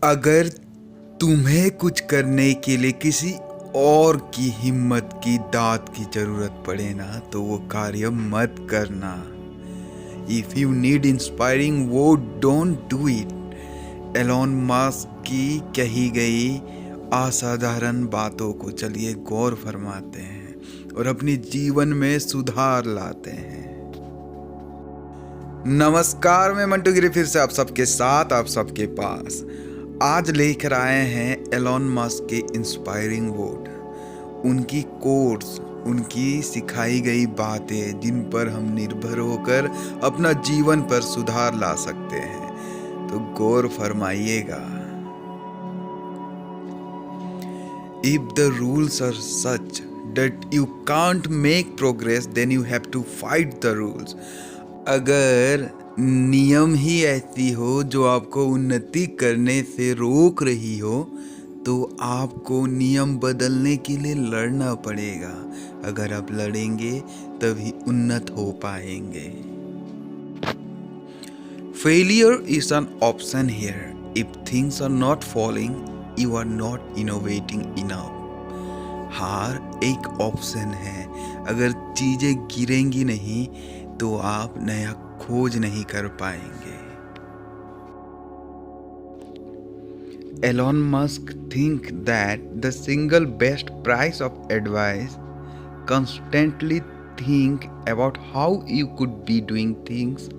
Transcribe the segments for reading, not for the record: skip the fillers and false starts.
अगर तुम्हें कुछ करने के लिए किसी और की हिम्मत की दाद की जरूरत पड़े ना, तो वो कार्य मत करना। इफ यू नीड इंस्पायरिंग वो don't do it. Elon Musk की कही गई असाधारण बातों को चलिए गौर फरमाते हैं और अपने जीवन में सुधार लाते हैं। नमस्कार, मैं मंटू गिरी फिर से आप सबके साथ, आप सबके पास आज लेकर आए हैं एलोन मस्क के इंस्पायरिंग वर्ड, उनकी कोट्स, उनकी सिखाई गई बातें जिन पर हम निर्भर होकर अपना जीवन पर सुधार ला सकते हैं। तो गौर फरमाइएगा। If the rules are such that you can't make progress, then you have to fight the rules. अगर नियम ही ऐसी हो जो आपको उन्नति करने से रोक रही हो, तो आपको नियम बदलने के लिए लड़ना पड़ेगा। अगर आप लड़ेंगे तभी उन्नत हो पाएंगे। Failure is an option here. If things are not falling, you are not innovating enough. हार एक ऑप्शन है। अगर चीजें गिरेंगी नहीं तो आप नया खोज नहीं कर पाएंगे। Elon Musk think that the single best price of advice, constantly think about how you could be doing things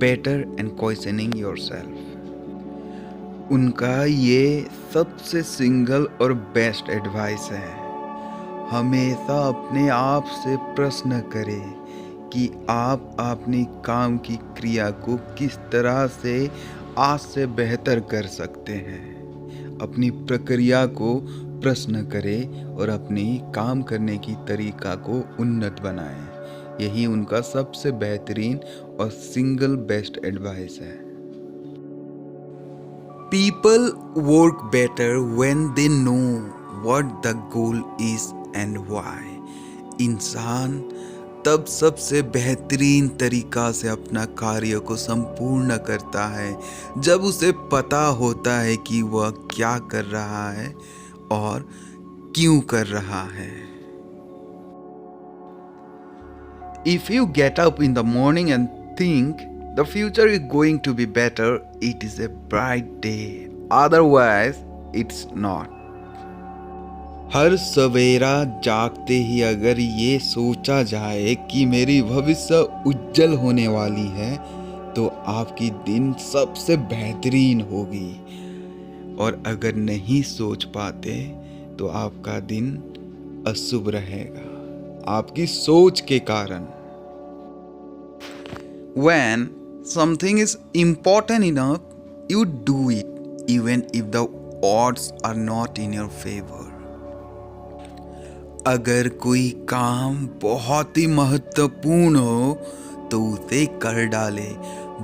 better and questioning yourself. उनका ये सबसे सिंगल और बेस्ट एडवाइस है। हमेशा अपने आप से प्रश्न करें कि आप अपनी काम की क्रिया को किस तरह से आज से बेहतर कर सकते हैं। अपनी प्रक्रिया को प्रश्न करें और अपनी काम करने की तरीका को उन्नत बनाएं। यही उनका सबसे बेहतरीन और सिंगल बेस्ट एडवाइस है। People work better when they know what the goal is and why. इंसान तब सबसे बेहतरीन तरीका से अपना कार्य को संपूर्ण करता है जब उसे पता होता है कि वह क्या कर रहा है और क्यों कर रहा है। If you get up in the morning and think the future is going to be better, it is a bright day. Otherwise, it's not. हर सवेरा जागते ही अगर ये सोचा जाए कि मेरी भविष्य उज्जवल होने वाली है, तो आपकी दिन सबसे बेहतरीन होगी। और अगर नहीं सोच पाते तो आपका दिन अशुभ रहेगा आपकी सोच के कारण। When something is important enough, you do it even if the odds are not in your favor. अगर कोई काम बहुत ही महत्वपूर्ण हो तो उसे कर डाले,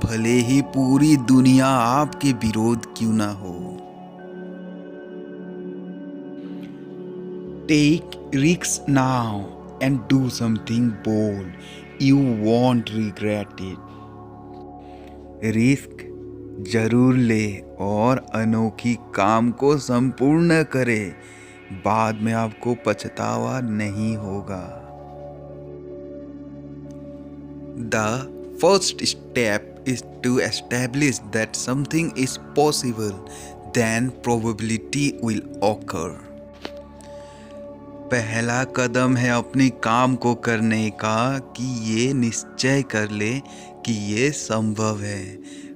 भले ही पूरी दुनिया आपके विरोध क्यों ना हो। Take risks now and do something bold. You won't regret it. Risk जरूर ले और अनोखी काम को संपूर्ण करे, बाद में आपको पछतावा नहीं होगा। The first step is to establish that something is possible, then probability will occur. पहला कदम है अपने काम को करने का कि ये निश्चय कर ले कि ये संभव है,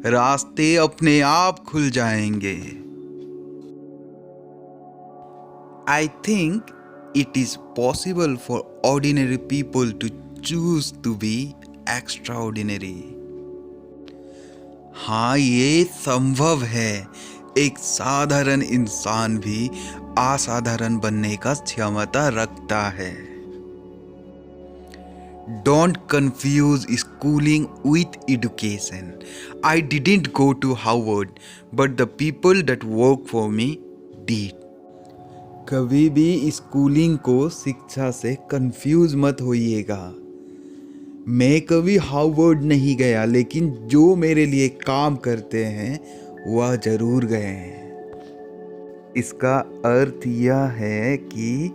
रास्ते अपने आप खुल जाएंगे। I think it is possible for ordinary people to choose to be extraordinary. हाँ, ये संभव है। एक साधारण इंसान भी असाधारण बनने का क्षमता रखता है। Don't confuse schooling with education. I didn't go to Harvard, but the people that work for me did. कभी भी स्कूलिंग को शिक्षा से कंफ्यूज मत होइएगा। मैं कभी हार्वर्ड नहीं गया, लेकिन जो मेरे लिए काम करते हैं वह जरूर गए हैं। इसका अर्थ यह है कि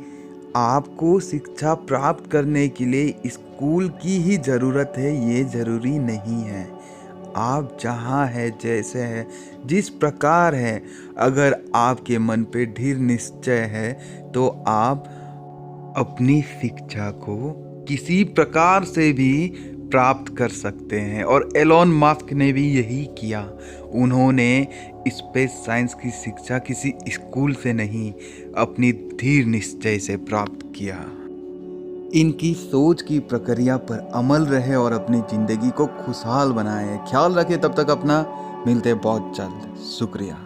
आपको शिक्षा प्राप्त करने के लिए स्कूल की ही ज़रूरत है, ये ज़रूरी नहीं है। आप जहाँ हैं, जैसे हैं, जिस प्रकार हैं, अगर आपके मन पे दृढ़ निश्चय है तो आप अपनी शिक्षा को किसी प्रकार से भी प्राप्त कर सकते हैं। और एलोन मस्क ने भी यही किया। उन्होंने स्पेस साइंस की शिक्षा किसी स्कूल से नहीं, अपनी दृढ़ निश्चय से प्राप्त किया। इनकी सोच की प्रक्रिया पर अमल रहे और अपनी ज़िंदगी को खुशहाल बनाए। ख्याल रखें, तब तक अपना। मिलते बहुत जल्द। शुक्रिया।